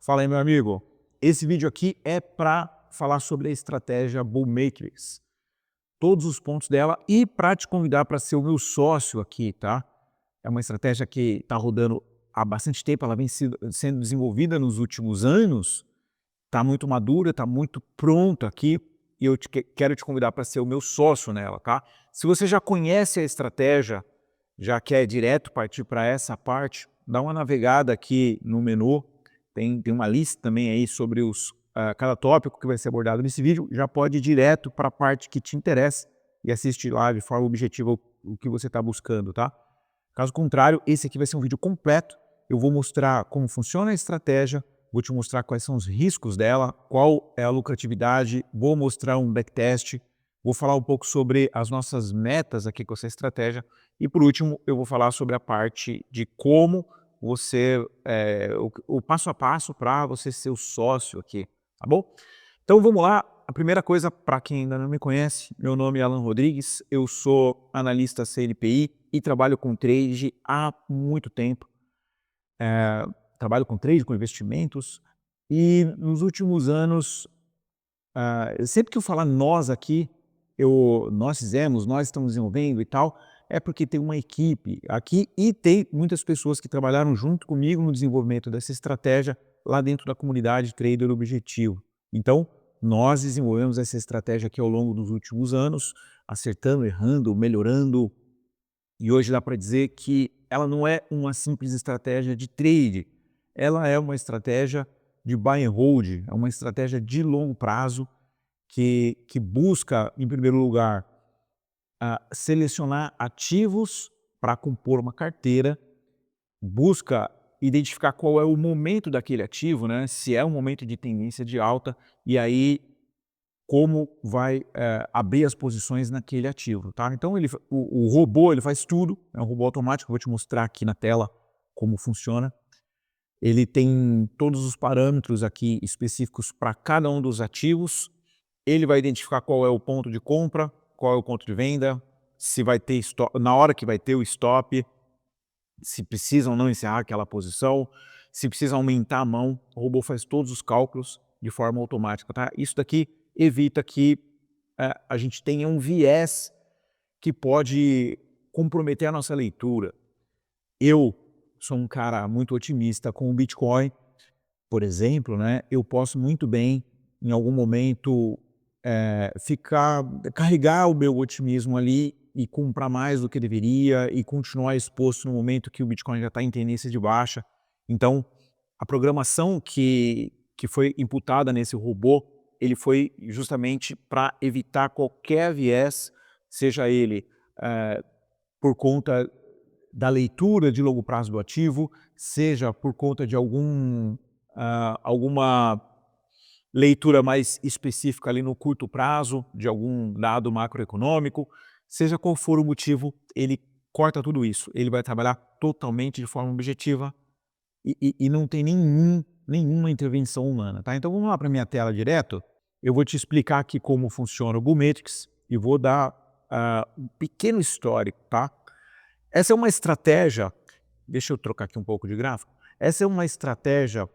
Fala aí, meu amigo. Esse vídeo aqui é para falar sobre a estratégia Bull Matrix, todos os pontos dela e para te convidar para ser o meu sócio aqui, tá? É uma estratégia que está rodando há bastante tempo, ela vem sendo desenvolvida nos últimos anos, está muito madura, está muito pronta aqui e eu quero te convidar para ser o meu sócio nela, tá? Se você já conhece a estratégia, já quer direto partir para essa parte, dá uma navegada aqui no menu, tem uma lista também aí sobre cada tópico que vai ser abordado nesse vídeo, já pode ir direto para a parte que te interessa e assistir lá de forma objetiva o que você está buscando, tá? Caso contrário, esse aqui vai ser um vídeo completo, eu vou mostrar como funciona a estratégia, vou te mostrar quais são os riscos dela, qual é a lucratividade, vou mostrar um backtest, vou falar um pouco sobre as nossas metas aqui com essa estratégia e, por último, eu vou falar sobre a parte de como você, o passo a passo para você ser o sócio aqui, tá bom? Então vamos lá, a primeira coisa, para quem ainda não me conhece, meu nome é Alan Rodrigues, eu sou analista CNPI e trabalho com trade há muito tempo. Trabalho com trade, com investimentos, e nos últimos anos, sempre que eu falar nós aqui, nós fizemos, nós estamos desenvolvendo e tal, é porque tem uma equipe aqui e tem muitas pessoas que trabalharam junto comigo no desenvolvimento dessa estratégia lá dentro da comunidade Trader Objetivo. Então, nós desenvolvemos essa estratégia aqui ao longo dos últimos anos, acertando, errando, melhorando, e hoje dá para dizer que ela não é uma simples estratégia de trade, ela é uma estratégia de buy and hold, é uma estratégia de longo prazo que busca, em primeiro lugar, selecionar ativos para compor uma carteira, busca identificar qual é o momento daquele ativo, né? Se é um momento de tendência de alta, e aí como vai abrir as posições naquele ativo, tá? Então o robô ele faz tudo, é um robô automático, vou te mostrar aqui na tela como funciona. Ele tem todos os parâmetros aqui específicos para cada um dos ativos. Ele vai identificar qual é o ponto de compra, qual é o ponto de venda, se vai ter stop, na hora que vai ter o stop, se precisa ou não encerrar aquela posição, se precisa aumentar a mão, o robô faz todos os cálculos de forma automática, tá? Isso daqui evita que a gente tenha um viés que pode comprometer a nossa leitura. Eu sou um cara muito otimista com o Bitcoin, por exemplo, né? Eu posso muito bem, em algum momento, carregar o meu otimismo ali e comprar mais do que deveria e continuar exposto no momento que o Bitcoin já está em tendência de baixa. Então, a programação que foi imputada nesse robô, ele foi justamente para evitar qualquer viés, seja ele por conta da leitura de longo prazo do ativo, seja por conta de alguma leitura mais específica ali no curto prazo, de algum dado macroeconômico, seja qual for o motivo, ele corta tudo isso. Ele vai trabalhar totalmente de forma objetiva e não tem nenhuma intervenção humana, tá? Então vamos lá para a minha tela direto, eu vou te explicar aqui como funciona o Bull Matrix e vou dar um pequeno histórico, tá? Essa é uma estratégia, deixa eu trocar aqui um pouco de gráfico, essa é uma estratégia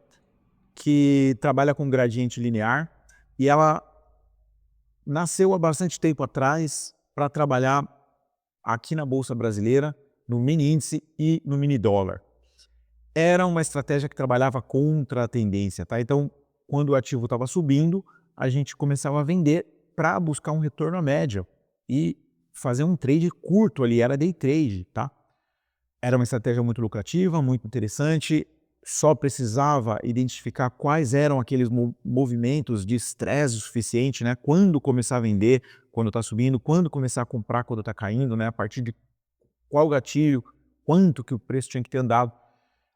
que trabalha com gradiente linear e ela nasceu há bastante tempo atrás para trabalhar aqui na Bolsa Brasileira, no mini índice e no mini dólar. Era uma estratégia que trabalhava contra a tendência, tá? Então, quando o ativo estava subindo, a gente começava a vender para buscar um retorno à média e fazer um trade curto ali, era day trade, tá? Era uma estratégia muito lucrativa, muito interessante, só precisava identificar quais eram aqueles movimentos de estresse suficiente, né? Quando começar a vender, quando está subindo, quando começar a comprar, quando está caindo, né? A partir de qual gatilho, quanto que o preço tinha que ter andado.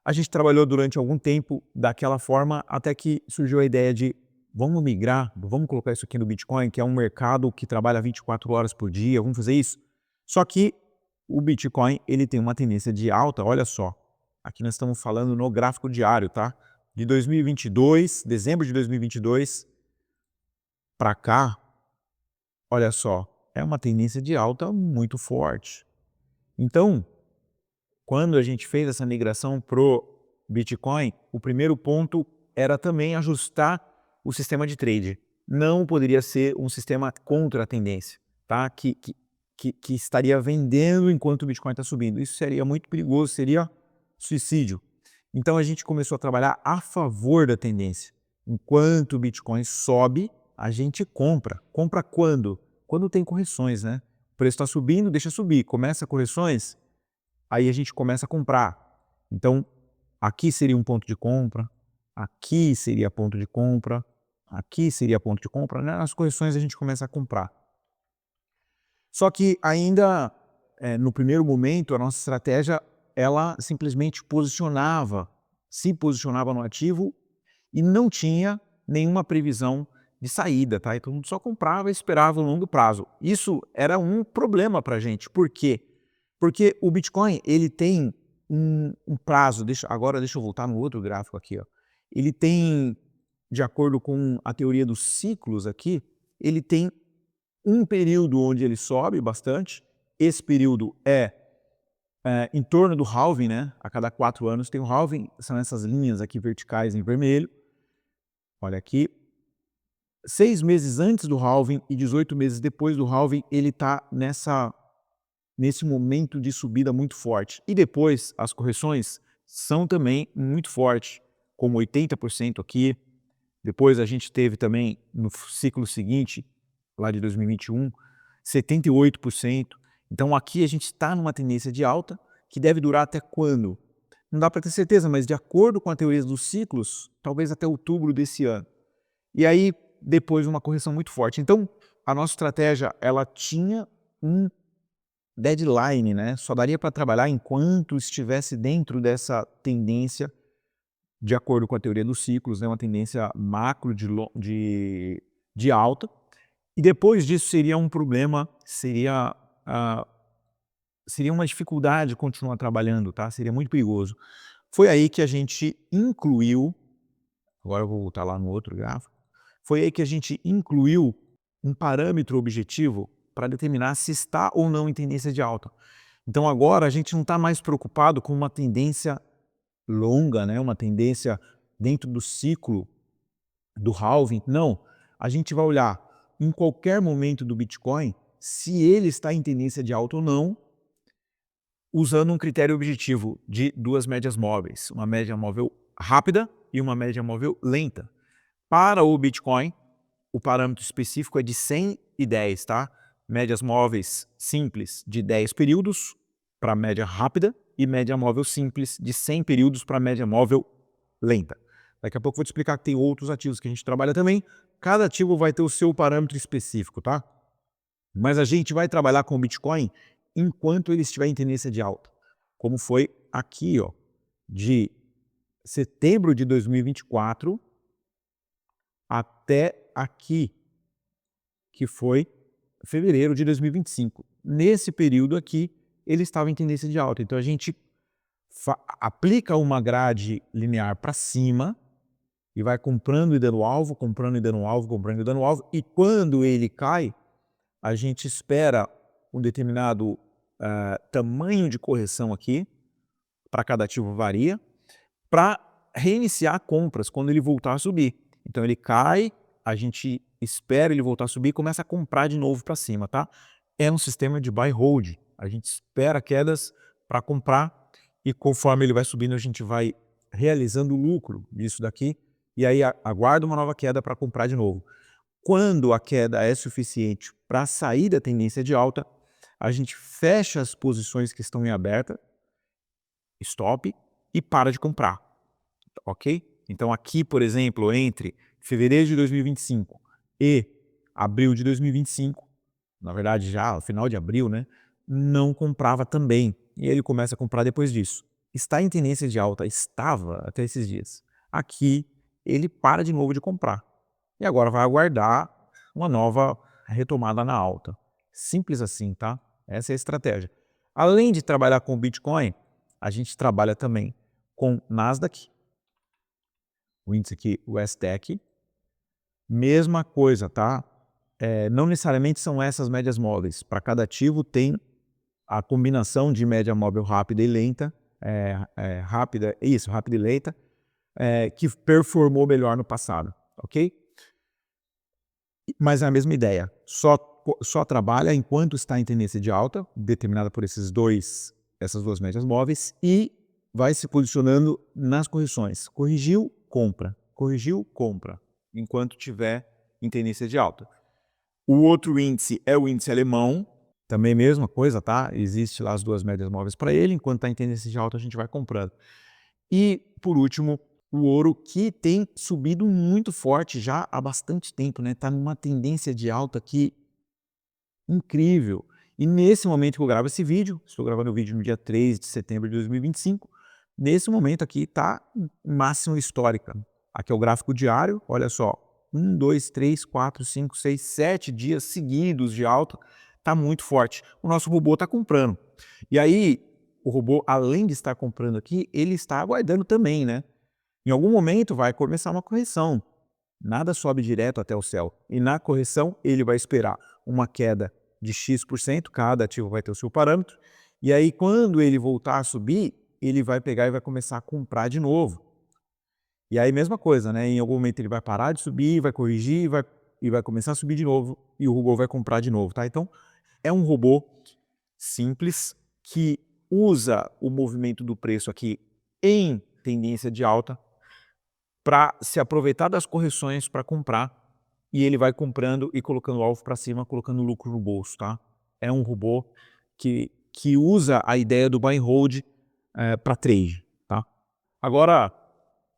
A gente trabalhou durante algum tempo daquela forma, até que surgiu a ideia de vamos migrar, vamos colocar isso aqui no Bitcoin, que é um mercado que trabalha 24 horas por dia, vamos fazer isso. Só que o Bitcoin ele tem uma tendência de alta, olha só, aqui nós estamos falando no gráfico diário, tá? De 2022, dezembro de 2022 para cá, olha só, é uma tendência de alta muito forte. Então, quando a gente fez essa migração pro Bitcoin, o primeiro ponto era também ajustar o sistema de trade. Não poderia ser um sistema contra a tendência, tá? Que estaria vendendo enquanto o Bitcoin está subindo. Isso seria muito perigoso, seria suicídio. Então a gente começou a trabalhar a favor da tendência. Enquanto o Bitcoin sobe, a gente compra. Compra quando? Quando tem correções, né? O preço está subindo, deixa subir. Começa correções, aí a gente começa a comprar. Então, aqui seria um ponto de compra, aqui seria ponto de compra, aqui seria ponto de compra, né? Nas correções a gente começa a comprar. Só que ainda, no primeiro momento, a nossa estratégia, ela simplesmente se posicionava no ativo e não tinha nenhuma previsão de saída, tá? Então, só comprava e esperava o longo prazo. Isso era um problema para a gente. Por quê? Porque o Bitcoin, ele tem um prazo, agora deixa eu voltar no outro gráfico aqui, ó. Ele tem, de acordo com a teoria dos ciclos aqui, ele tem um período onde ele sobe bastante. Esse período é em torno do halving, né? A cada 4 anos tem o halving, são essas linhas aqui verticais em vermelho. Olha aqui. 6 meses antes do halving e 18 meses depois do halving, ele está nesse momento de subida muito forte. E depois, as correções são também muito fortes, como 80% aqui. Depois a gente teve também, no ciclo seguinte, lá de 2021, 78%. Então aqui a gente está numa tendência de alta, que deve durar até quando? Não dá para ter certeza, mas de acordo com a teoria dos ciclos, talvez até outubro desse ano. E aí, depois uma correção muito forte. Então, a nossa estratégia, ela tinha um deadline, né? Só daria para trabalhar enquanto estivesse dentro dessa tendência, de acordo com a teoria dos ciclos, né? Uma tendência macro de alta. E depois disso seria um problema, seria uma dificuldade continuar trabalhando, tá? Seria muito perigoso. Foi aí que a gente incluiu, agora eu vou voltar lá no outro gráfico, foi aí que a gente incluiu um parâmetro objetivo para determinar se está ou não em tendência de alta. Então agora a gente não está mais preocupado com uma tendência longa, né? Uma tendência dentro do ciclo do halving. Não, a gente vai olhar em qualquer momento do Bitcoin se ele está em tendência de alta ou não, usando um critério objetivo de 2 médias móveis, uma média móvel rápida e uma média móvel lenta. Para o Bitcoin, o parâmetro específico é de 100 e 10, tá? Médias móveis simples de 10 períodos para média rápida e média móvel simples de 100 períodos para média móvel lenta. Daqui a pouco eu vou te explicar que tem outros ativos que a gente trabalha também. Cada ativo vai ter o seu parâmetro específico, tá? Mas a gente vai trabalhar com o Bitcoin enquanto ele estiver em tendência de alta. Como foi aqui, ó, de setembro de 2024 até aqui, que foi fevereiro de 2025. Nesse período aqui, ele estava em tendência de alta. Então a gente aplica uma grade linear para cima e vai comprando e dando alvo, comprando e dando alvo, comprando e dando alvo. E quando ele cai, a gente espera um determinado tamanho de correção aqui, para cada ativo varia, para reiniciar compras quando ele voltar a subir. Então ele cai, a gente espera ele voltar a subir e começa a comprar de novo para cima, tá? É um sistema de buy hold. A gente espera quedas para comprar e conforme ele vai subindo a gente vai realizando o lucro disso daqui e aí aguarda uma nova queda para comprar de novo. Quando a queda é suficiente para sair da tendência de alta, a gente fecha as posições que estão em aberta, stop, e para de comprar, ok? Então aqui, por exemplo, entre fevereiro de 2025 e abril de 2025, na verdade já no final de abril, né, não comprava também, e ele começa a comprar depois disso. Está em tendência de alta, estava até esses dias. Aqui ele para de novo de comprar. E agora vai aguardar uma nova retomada na alta. Simples assim, tá? Essa é a estratégia. Além de trabalhar com Bitcoin, a gente trabalha também com Nasdaq, o índice aqui, o STEC. Mesma coisa, tá? Não necessariamente são essas médias móveis. Para cada ativo tem a combinação de média móvel rápida e lenta, rápida e lenta. que performou melhor no passado, ok? Mas é a mesma ideia, só trabalha enquanto está em tendência de alta, determinada por essas duas médias móveis, e vai se posicionando nas correções. Corrigiu, compra, enquanto tiver em tendência de alta. O outro índice é o índice alemão, também mesma coisa, tá? Existe lá as duas médias móveis para ele, enquanto está em tendência de alta a gente vai comprando. E, por último, o ouro, que tem subido muito forte já há bastante tempo, né? Está numa tendência de alta aqui incrível. E nesse momento que eu gravo esse vídeo, estou gravando o vídeo no dia 3 de setembro de 2025, nesse momento aqui está máxima histórica. Aqui é o gráfico diário, olha só, 1, 2, 3, 4, 5, 6, 7 dias seguidos de alta, está muito forte. O nosso robô está comprando. E aí, o robô, além de estar comprando aqui, ele está aguardando também, né? Em algum momento vai começar uma correção. Nada sobe direto até o céu. E na correção, ele vai esperar uma queda de X%, cada ativo vai ter o seu parâmetro, e aí quando ele voltar a subir, ele vai pegar e vai começar a comprar de novo. E aí mesma coisa, né? Em algum momento ele vai parar de subir, vai corrigir, e vai começar a subir de novo, e o robô vai comprar de novo, tá? Então, é um robô simples que usa o movimento do preço aqui em tendência de alta para se aproveitar das correções para comprar, e ele vai comprando e colocando o alvo para cima, colocando lucro no bolso, tá? É um robô que usa a ideia do buy and hold para trade, tá? Agora,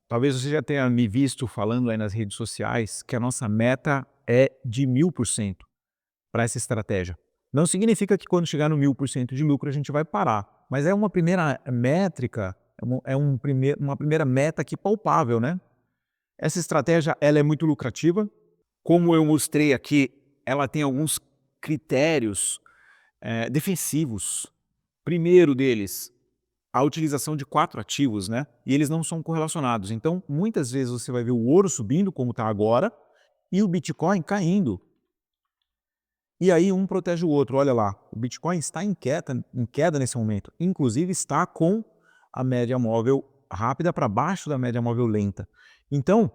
talvez você já tenha me visto falando aí nas redes sociais que a nossa meta é de 1000% para essa estratégia. Não significa que quando chegar no 1000% de lucro a gente vai parar, mas é uma primeira métrica, uma primeira meta aqui palpável, né? Essa estratégia ela é muito lucrativa. Como eu mostrei aqui, ela tem alguns critérios defensivos. Primeiro deles, a utilização de 4 ativos, né? E eles não são correlacionados. Então, muitas vezes você vai ver o ouro subindo, como está agora, e o Bitcoin caindo. E aí um protege o outro. Olha lá, o Bitcoin está em queda nesse momento. Inclusive está com a média móvel rápida para baixo da média móvel lenta. Então,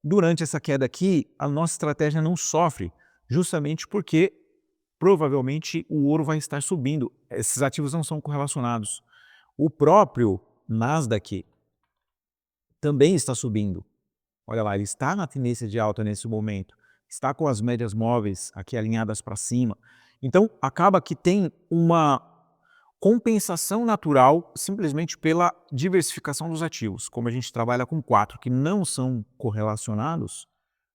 durante essa queda aqui, a nossa estratégia não sofre, justamente porque provavelmente o ouro vai estar subindo. Esses ativos não são correlacionados. O próprio Nasdaq também está subindo. Olha lá, ele está na tendência de alta nesse momento. Está com as médias móveis aqui alinhadas para cima. Então, acaba que tem uma compensação natural simplesmente pela diversificação dos ativos. Como a gente trabalha com 4 que não são correlacionados,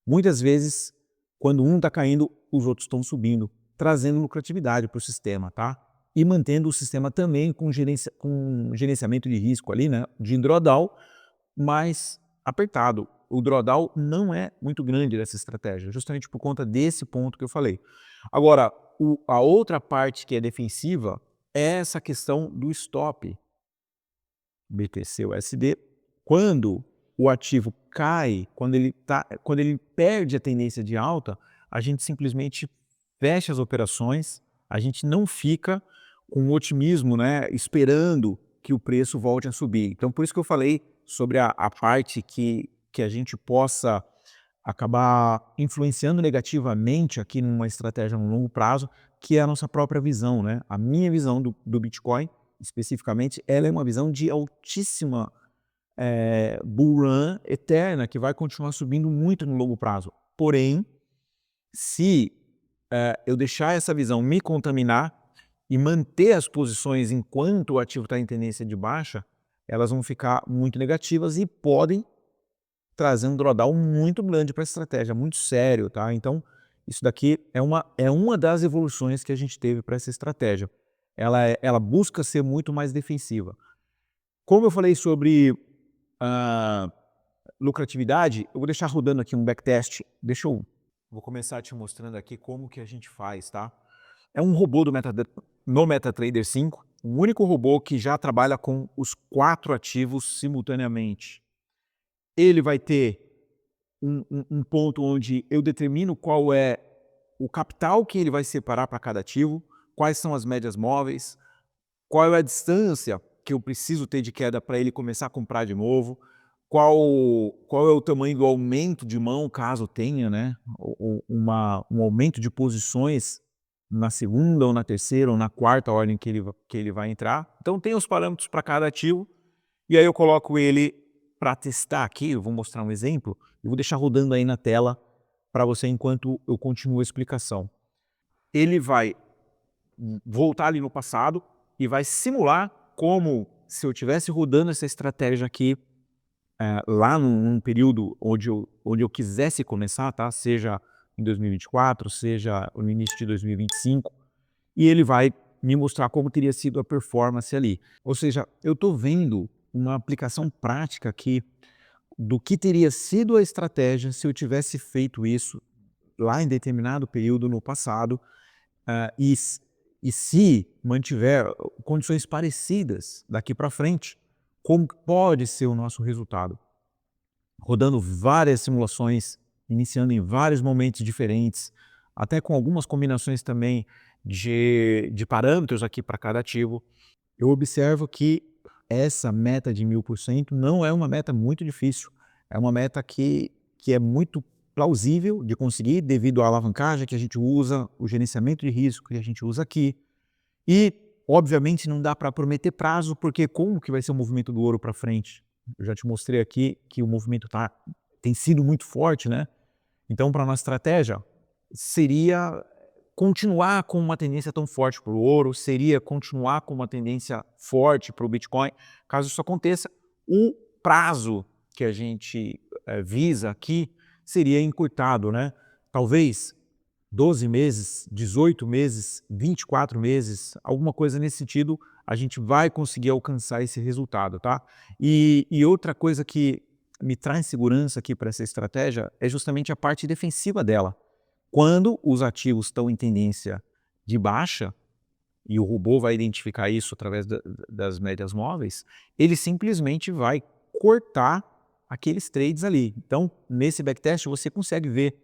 muitas vezes, quando um está caindo, os outros estão subindo, trazendo lucratividade para o sistema, tá? E mantendo o sistema também com gerenciamento de risco ali, né? De drawdown, mais apertado. O drawdown não é muito grande dessa estratégia, justamente por conta desse ponto que eu falei. Agora, a outra parte que é defensiva é essa questão do stop BTC-USD. Quando o ativo cai, quando ele perde a tendência de alta, a gente simplesmente fecha as operações, a gente não fica com otimismo, né, esperando que o preço volte a subir. Então, por isso que eu falei sobre a parte que a gente possa acabar influenciando negativamente aqui numa estratégia no longo prazo, que é a nossa própria visão, né? A minha visão do Bitcoin, especificamente, ela é uma visão de altíssima bull run eterna, que vai continuar subindo muito no longo prazo. Porém, se eu deixar essa visão me contaminar e manter as posições enquanto o ativo está em tendência de baixa, elas vão ficar muito negativas e podem trazer um drawdown muito grande para a estratégia, muito sério, tá? Então, isso daqui é uma das evoluções que a gente teve para essa estratégia. Ela busca ser muito mais defensiva. Como eu falei sobre lucratividade, eu vou deixar rodando aqui um backtest. Vou começar te mostrando aqui como que a gente faz, tá? É um robô no MetaTrader 5, o único robô que já trabalha com os 4 ativos simultaneamente. Ele vai ter um ponto onde eu determino qual é o capital que ele vai separar para cada ativo, quais são as médias móveis, qual é a distância que eu preciso ter de queda para ele começar a comprar de novo, qual é o tamanho do aumento de mão, caso tenha, né, um aumento de posições na segunda ou na terceira ou na quarta ordem que ele vai entrar. Então tem os parâmetros para cada ativo, e aí eu coloco ele para testar aqui, eu vou mostrar um exemplo, e vou deixar rodando aí na tela para você enquanto eu continuo a explicação. Ele vai voltar ali no passado e vai simular como se eu estivesse rodando essa estratégia aqui lá num período onde eu quisesse começar, tá? Seja em 2024, seja no início de 2025, e ele vai me mostrar como teria sido a performance ali. Ou seja, eu estou vendo uma aplicação prática aqui do que teria sido a estratégia se eu tivesse feito isso lá em determinado período no passado, ah, e, s- e se mantiver condições parecidas daqui para frente, como que pode ser o nosso resultado? Rodando várias simulações, iniciando em vários momentos diferentes, até com algumas combinações também de parâmetros aqui para cada ativo, eu observo que essa meta de 1000% não é uma meta muito difícil, é uma meta que é muito plausível de conseguir devido à alavancagem que a gente usa, o gerenciamento de risco que a gente usa aqui. E, obviamente, não dá para prometer prazo, porque como que vai ser o movimento do ouro para frente? Eu já te mostrei aqui que o movimento tem sido muito forte, né? Então, para a nossa estratégia, seria continuar com uma tendência tão forte para o ouro, seria continuar com uma tendência forte para o Bitcoin. Caso isso aconteça, o prazo que a gente visa aqui seria encurtado, né? Talvez 12 meses, 18 meses, 24 meses, alguma coisa nesse sentido, a gente vai conseguir alcançar esse resultado, tá? E outra coisa que me traz segurança aqui para essa estratégia é justamente a parte defensiva dela. Quando os ativos estão em tendência de baixa, e o robô vai identificar isso através das médias móveis, ele simplesmente vai cortar aqueles trades ali. Então, nesse backtest, você consegue ver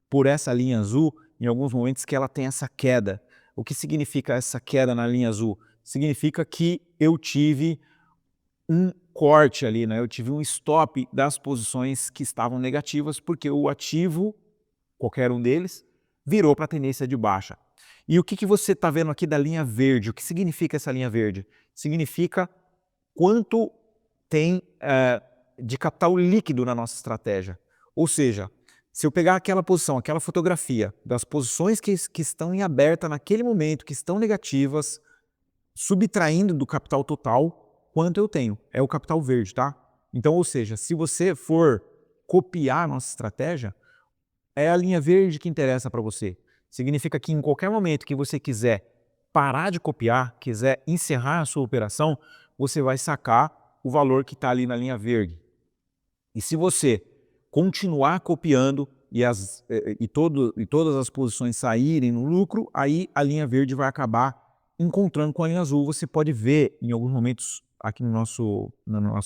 por essa linha azul, em alguns momentos, que ela tem essa queda. O que significa essa queda na linha azul? Significa que eu tive um corte ali, né? Eu tive um stop das posições que estavam negativas, porque o ativo, qualquer um deles, virou para a tendência de baixa. E o que você está vendo aqui da linha verde? O que significa essa linha verde? Significa quanto tem de capital líquido na nossa estratégia. Ou seja, se eu pegar aquela posição, aquela fotografia das posições que estão em aberta naquele momento, que estão negativas, subtraindo do capital total, quanto eu tenho? É o capital verde, tá? Então, ou seja, se você for copiar a nossa estratégia, é a linha verde que interessa para você. Significa que em qualquer momento que você quiser parar de copiar, quiser encerrar a sua operação, você vai sacar o valor que está ali na linha verde. E se você continuar copiando e todas as posições saírem no lucro, aí a linha verde vai acabar encontrando com a linha azul. Você pode ver em alguns momentos aqui no nosso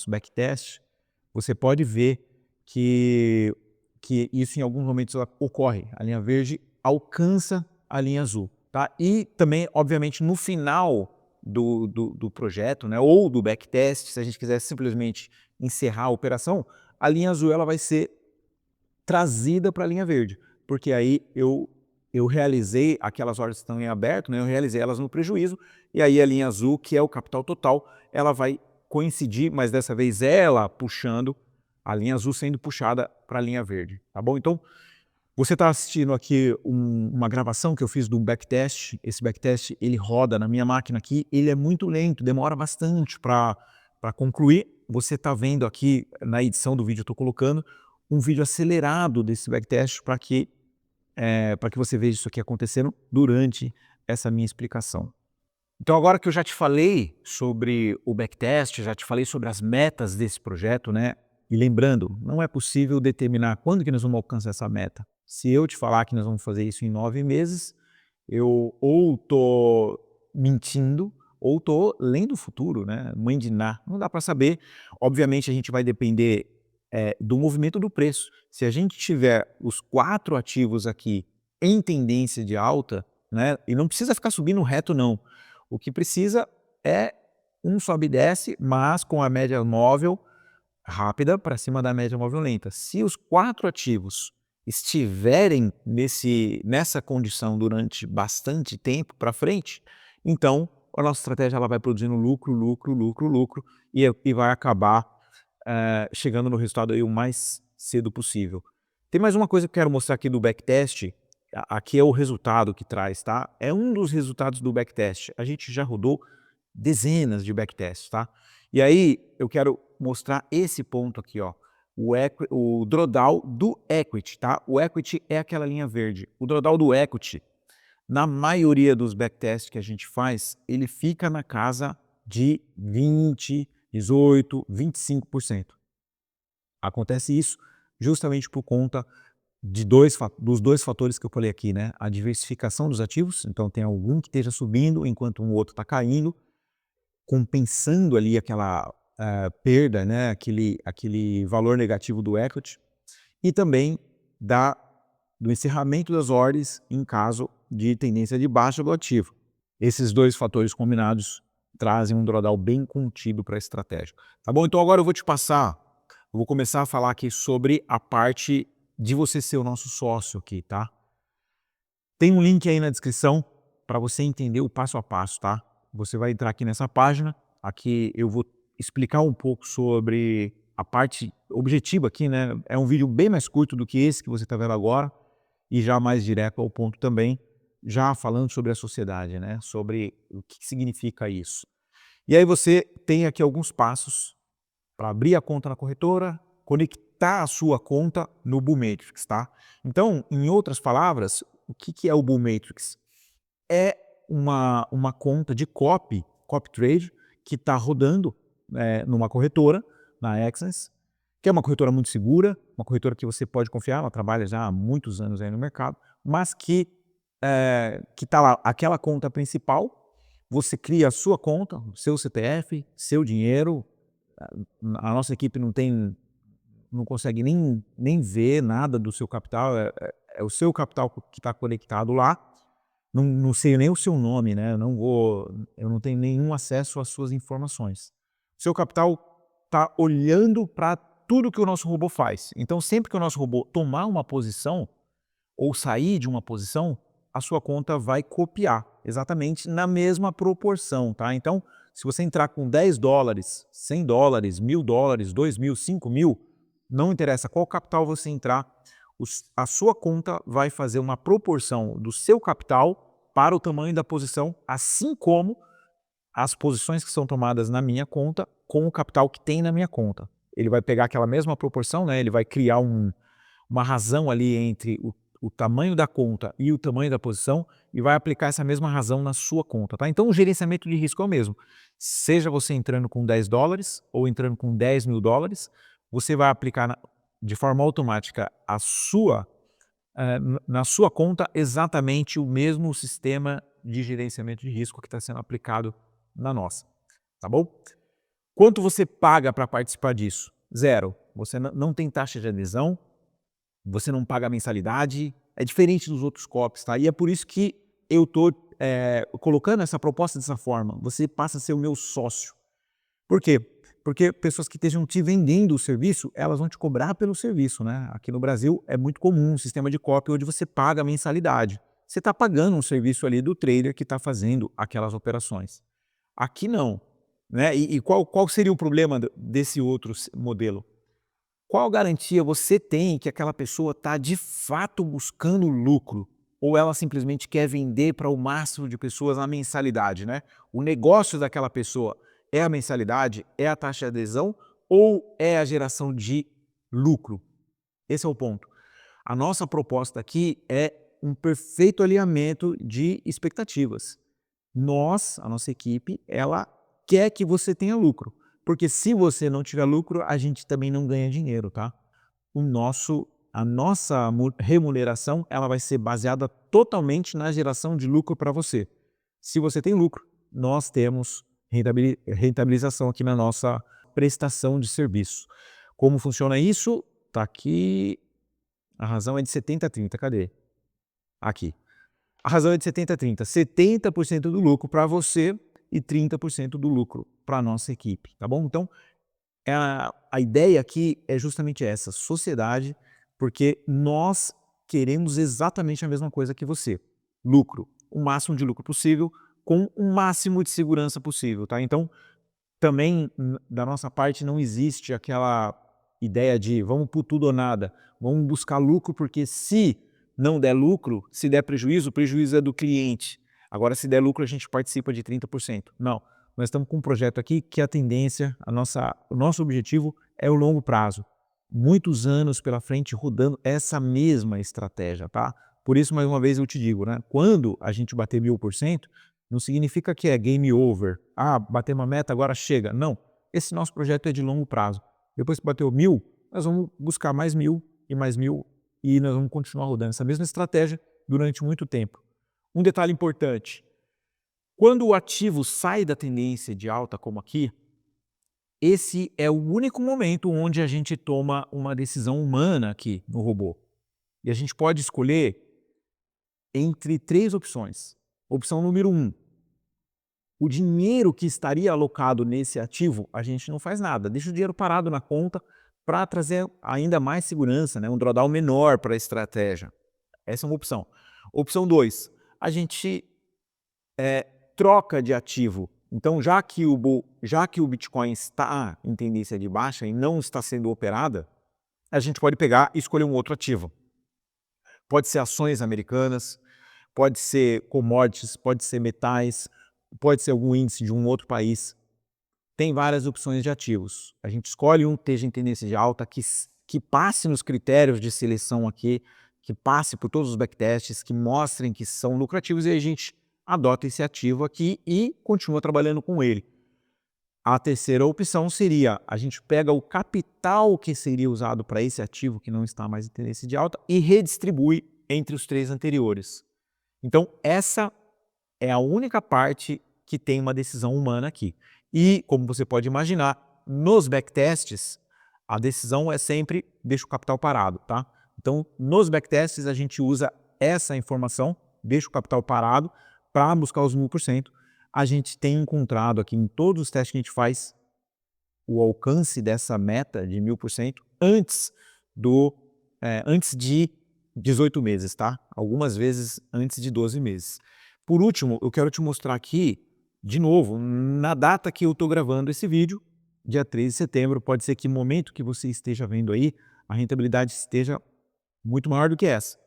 backtest, você pode ver que, que isso em alguns momentos ocorre. A linha verde alcança a linha azul. Tá? E também, obviamente, no final do projeto, né, ou do backtest, se a gente quiser simplesmente encerrar a operação, a linha azul ela vai ser trazida para a linha verde, porque aí eu realizei aquelas ordens que estão em aberto, né, eu realizei elas no prejuízo, e aí a linha azul, que é o capital total, ela vai coincidir, mas dessa vez ela puxando, a linha azul sendo puxada para a linha verde, tá bom? Então, você está assistindo aqui uma gravação que eu fiz do backtest. Esse backtest ele roda na minha máquina aqui, ele é muito lento, demora bastante para concluir. Você está vendo aqui na edição do vídeo, eu estou colocando um vídeo acelerado desse backtest para que você veja isso aqui acontecendo durante essa minha explicação. Então agora que eu já te falei sobre o backtest, já te falei sobre as metas desse projeto, né? E lembrando, não é possível determinar quando que nós vamos alcançar essa meta. Se eu te falar que nós vamos fazer isso em 9 meses, eu ou estou mentindo ou estou lendo o futuro, né? Mãe de Ná. Não dá para saber. Obviamente a gente vai depender do movimento do preço. Se a gente tiver os 4 ativos aqui em tendência de alta, né? E não precisa ficar subindo reto não. O que precisa é um sobe e desce, mas com a média móvel rápida para cima da média móvel lenta. Se os 4 ativos estiverem nessa condição durante bastante tempo para frente, então a nossa estratégia ela vai produzindo lucro, lucro, lucro, lucro e vai acabar chegando no resultado aí o mais cedo possível. Tem mais uma coisa que eu quero mostrar aqui do backtest, aqui é o resultado que traz, tá? É um dos resultados do backtest. A gente já rodou dezenas de backtests, tá? E aí eu quero mostrar esse ponto aqui, ó, o drawdown do equity, tá? O equity é aquela linha verde. O drawdown do equity, na maioria dos backtests que a gente faz, ele fica na casa de 20, 18, 25%. Acontece isso justamente por conta dos dois fatores que eu falei aqui, né? A diversificação dos ativos, então tem algum que esteja subindo enquanto um outro está caindo, compensando ali aquela perda, né? Aquele valor negativo do equity, e também do encerramento das ordens em caso de tendência de baixa do ativo. Esses dois fatores combinados trazem um drawdown bem contido para a estratégia. Tá bom? Então agora eu vou começar a falar aqui sobre a parte de você ser o nosso sócio aqui, tá? Tem um link aí na descrição para você entender o passo a passo, tá? Você vai entrar aqui nessa página, aqui eu vou explicar um pouco sobre a parte objetiva aqui, né? É um vídeo bem mais curto do que esse que você está vendo agora e já mais direto ao ponto também, já falando sobre a sociedade, né? Sobre o que significa isso. E aí você tem aqui alguns passos para abrir a conta na corretora, conectar a sua conta no Bull Matrix, tá? Então, em outras palavras, o que é o Bull Matrix? É uma conta de copy trade, que está rodando numa corretora, na Exness, que é uma corretora muito segura, uma corretora que você pode confiar, ela trabalha já há muitos anos aí no mercado, mas que está lá, aquela conta principal, você cria a sua conta, seu CPF, seu dinheiro, a nossa equipe não consegue nem ver nada do seu capital, é o seu capital que está conectado lá, não sei nem o seu nome, né? Eu não tenho nenhum acesso às suas informações. O seu capital está olhando para tudo que o nosso robô faz. Então, sempre que o nosso robô tomar uma posição ou sair de uma posição, a sua conta vai copiar exatamente na mesma proporção, tá? Então, se você entrar com 10 dólares, 100 dólares, 1.000 dólares, 2.000, 5.000, não interessa qual capital você entrar, a sua conta vai fazer uma proporção do seu capital para o tamanho da posição, assim como as posições que são tomadas na minha conta com o capital que tem na minha conta. Ele vai pegar aquela mesma proporção, né? Ele vai criar uma razão ali entre o tamanho da conta e o tamanho da posição e vai aplicar essa mesma razão na sua conta, tá? Então o gerenciamento de risco é o mesmo. Seja você entrando com 10 dólares ou entrando com 10.000 dólares, você vai aplicar de forma automática na sua conta exatamente o mesmo sistema de gerenciamento de risco que está sendo aplicado na nossa, tá bom? Quanto você paga para participar disso? Zero. Você não tem taxa de adesão, você não paga mensalidade, é diferente dos outros COPs, tá? E é por isso que eu estou colocando essa proposta dessa forma. Você passa a ser o meu sócio. Por quê? Porque pessoas que estejam te vendendo o serviço, elas vão te cobrar pelo serviço, né? Aqui no Brasil é muito comum um sistema de copy onde você paga a mensalidade. Você está pagando um serviço ali do trader que está fazendo aquelas operações. Aqui não, né? E qual seria o problema desse outro modelo? Qual garantia você tem que aquela pessoa está de fato buscando lucro? Ou ela simplesmente quer vender para o máximo de pessoas a mensalidade, né? O negócio daquela pessoa é a mensalidade, é a taxa de adesão ou é a geração de lucro? Esse é o ponto. A nossa proposta aqui é um perfeito alinhamento de expectativas. A nossa equipe, ela quer que você tenha lucro. Porque se você não tiver lucro, a gente também não ganha dinheiro, tá? A nossa remuneração, ela vai ser baseada totalmente na geração de lucro para você. Se você tem lucro, nós temos rentabilização aqui na nossa prestação de serviço. Como funciona isso? Tá aqui. A razão é de 70-30. Cadê? Aqui. A razão é de 70-30. 70% do lucro para você e 30% do lucro para a nossa equipe, tá bom? Então, A ideia aqui é justamente essa, sociedade, porque nós queremos exatamente a mesma coisa que você, lucro, o máximo de lucro possível, com o máximo de segurança possível, tá? Então, também da nossa parte não existe aquela ideia de vamos por tudo ou nada, vamos buscar lucro porque se não der lucro, se der prejuízo, o prejuízo é do cliente. Agora se der lucro a gente participa de 30%. Não, nós estamos com um projeto aqui que a tendência, o nosso objetivo é o longo prazo. Muitos anos pela frente rodando essa mesma estratégia, tá? Por isso, mais uma vez eu te digo, né? Quando a gente bater 1000%, não significa que é game over. Ah, bater uma meta, agora chega. Não. Esse nosso projeto é de longo prazo. Depois que bateu 1000, nós vamos buscar mais 1000 e mais 1000 e nós vamos continuar rodando essa mesma estratégia durante muito tempo. Um detalhe importante. Quando o ativo sai da tendência de alta, como aqui, esse é o único momento onde a gente toma uma decisão humana aqui no robô. E a gente pode escolher entre 3 opções. Opção número 1, o dinheiro que estaria alocado nesse ativo, a gente não faz nada, deixa o dinheiro parado na conta para trazer ainda mais segurança, né? Um drawdown menor para a estratégia. Essa é uma opção. Opção 2, a gente troca de ativo. Então, já que o Bitcoin está em tendência de baixa e não está sendo operada, a gente pode pegar e escolher um outro ativo. Pode ser ações americanas, pode ser commodities, pode ser metais, pode ser algum índice de um outro país. Tem várias opções de ativos. A gente escolhe um que esteja em tendência de alta, que passe nos critérios de seleção aqui, que passe por todos os backtests, que mostrem que são lucrativos e a gente adota esse ativo aqui e continua trabalhando com ele. A terceira opção seria, a gente pega o capital que seria usado para esse ativo que não está mais em tendência de alta e redistribui entre os 3 anteriores. Então, essa é a única parte que tem uma decisão humana aqui. E, como você pode imaginar, nos backtests, a decisão é sempre deixa o capital parado, tá? Então, nos backtests, a gente usa essa informação, deixa o capital parado, para buscar os 1000%. A gente tem encontrado aqui em todos os testes que a gente faz o alcance dessa meta de 1000% antes de 18 meses, tá? Algumas vezes antes de 12 meses. Por último, eu quero te mostrar aqui, de novo, na data que eu estou gravando esse vídeo, dia 13 de setembro, pode ser que no momento que você esteja vendo aí, a rentabilidade esteja muito maior do que essa.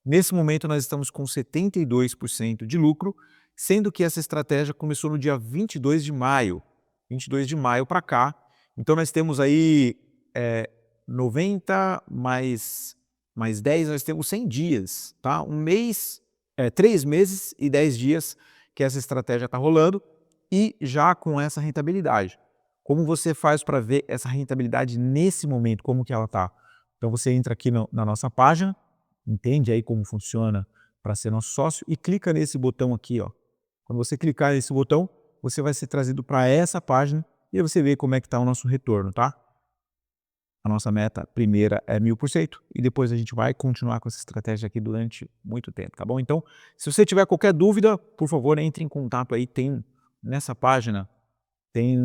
Nesse momento nós estamos com 72% de lucro, sendo que essa estratégia começou no dia 22 de maio. 22 de maio para cá. Então nós temos aí 90 mais 10, nós temos 100 dias, tá? 3 meses e 10 dias que essa estratégia está rolando e já com essa rentabilidade. Como você faz para ver essa rentabilidade nesse momento, como que ela está? Então você entra aqui na nossa página, entende aí como funciona para ser nosso sócio e clica nesse botão aqui, ó. Quando você clicar nesse botão, você vai ser trazido para essa página e aí você vê como é que está o nosso retorno, tá? A nossa meta primeira é 1000% e depois a gente vai continuar com essa estratégia aqui durante muito tempo, tá bom? Então, se você tiver qualquer dúvida, por favor, entre em contato aí, nessa página, tem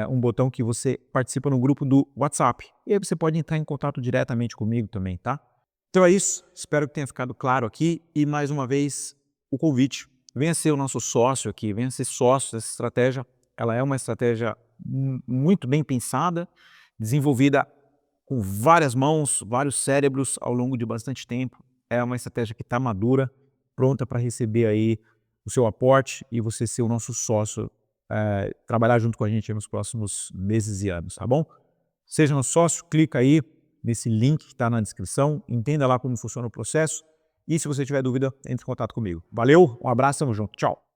um botão que você participa no grupo do WhatsApp. E aí você pode entrar em contato diretamente comigo também, tá? Então é isso, espero que tenha ficado claro aqui e mais uma vez o convite. Venha ser o nosso sócio aqui, venha ser sócio dessa estratégia. Ela é uma estratégia muito bem pensada, desenvolvida com várias mãos, vários cérebros ao longo de bastante tempo. É uma estratégia que está madura, pronta para receber aí o seu aporte e você ser o nosso sócio, trabalhar junto com a gente nos próximos meses e anos, tá bom? Seja nosso sócio, clica aí nesse link que está na descrição, entenda lá como funciona o processo e se você tiver dúvida, entre em contato comigo. Valeu, um abraço, tamo junto, tchau!